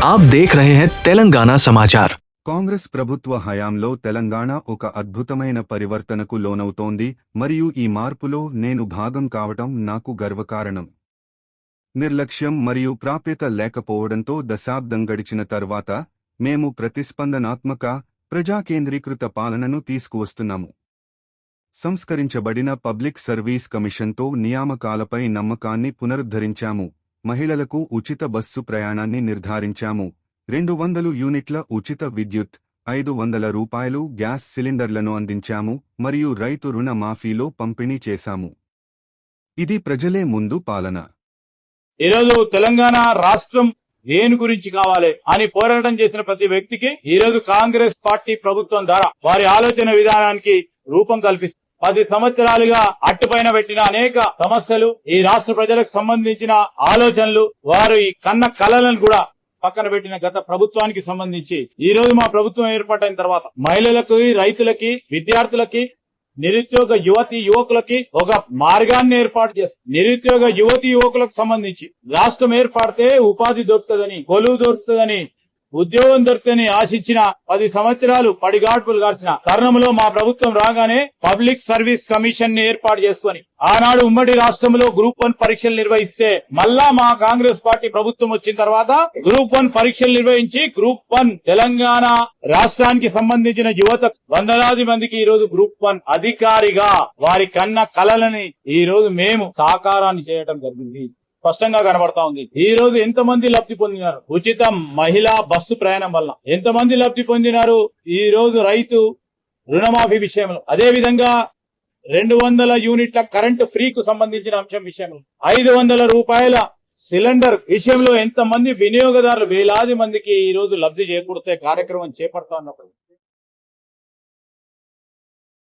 आप देख रहे हैं तेलंगाना समाचार। కాంగ్రెస్ ప్రభుత్వ హయాంలో తెలంగాణ ఒక అద్భుతమైన పరివర్తనకు లోనవుతోంది మరియు ఈ మార్పులో నేను భాగం కావటం నాకు గర్వకారణం. నిర్లక్ష్యం మరియు ప్రాప్యత లేకపోవడంతో దశాబ్దం గడిచిన తర్వాత మేము ప్రతిస్పందనాత్మక ప్రజాకేంద్రీకృత పాలనను తీసుకువస్తున్నాము. సంస్కరించబడిన పబ్లిక్ సర్వీస్ కమిషన్తో నియామకాలపై నమ్మకాన్ని పునరుద్ధరించాము. మహిళలకు ఉచిత బస్సు ప్రయాణాన్ని నిర్ధారించాము. 200 యూనిట్ల ఉచిత విద్యుత్, 500 రూపాయలు గ్యాస్ సిలిండర్లను అందించాము మరియు రైతు రుణ మాఫీలో పంపిణీ చేశాము. ఇది ప్రజలే ముందు పాలన. ఈరోజు తెలంగాణ రాష్ట్రం దేని గురించి కావాలి అని పోరాటం చేసిన ప్రతి వ్యక్తికి ఈరోజు కాంగ్రెస్ పార్టీ ప్రభుత్వం ద్వారా వారి ఆలోచన విధానానికి రూపం కల్పిస్తుంది. 10 సంవత్సరాలుగా అట్టుపైన పెట్టిన అనేక సమస్యలు, ఈ రాష్ట్ర ప్రజలకు సంబంధించిన ఆలోచనలు, వారు ఈ కన్న కలలను కూడా పక్కన పెట్టిన గత ప్రభుత్వానికి సంబంధించి ఈ రోజు మా ప్రభుత్వం ఏర్పాటైన తర్వాత మహిళలకు, రైతులకి, విద్యార్థులకి, నిరుద్యోగ యువకులకి ఒక మార్గాన్ని ఏర్పాటు చేస్తుంది. నిరుద్యోగ యువకులకు సంబంధించి రాష్ట్రం ఏర్పడితే ఉపాధి దొరుకుతుందని, కొలువు దొరుకుతుందని, ఉద్యోగం దొరుకుతుందని ఆశించిన 10 సంవత్సరాలు పడిగాడ్పులు గార్చిన తరుణంలో మా ప్రభుత్వం రాగానే పబ్లిక్ సర్వీస్ కమిషన్ ని ఏర్పాటు చేసుకుని ఆనాడు ఉమ్మడి రాష్ట్రంలో గ్రూప్ 1 పరీక్షలు నిర్వహిస్తే మళ్ళా మా కాంగ్రెస్ పార్టీ ప్రభుత్వం వచ్చిన తర్వాత గ్రూప్ 1 పరీక్షలు నిర్వహించి గ్రూప్ 1 తెలంగాణ రాష్ట్రానికి సంబంధించిన యువత వందలాది మందికి ఈ రోజు గ్రూప్ 1 అధికారిగా వారి కన్న కలలని ఈ రోజు మేము సాకారాన్ని చేయడం జరిగింది. స్పష్టంగా కనబడతా ఉంది. ఈ రోజు ఎంతమంది లబ్ధి పొందినారు ఉచిత మహిళా బస్సు ప్రయాణం వల్ల, ఎంతమంది లబ్ధి పొందినారు ఈ రోజు రైతు రుణమాఫీ విషయంలో, అదే విధంగా 200 యూనిట్ల కరెంటు ఫ్రీకు సంబంధించిన అంశం విషయంలో, 500 రూపాయల సిలిండర్ విషయంలో ఎంతమంది వినియోగదారులు వేలాది మందికి ఈ రోజు లబ్ధి చేకూర్చే కార్యక్రమం చేపడతా ఉన్నప్పుడు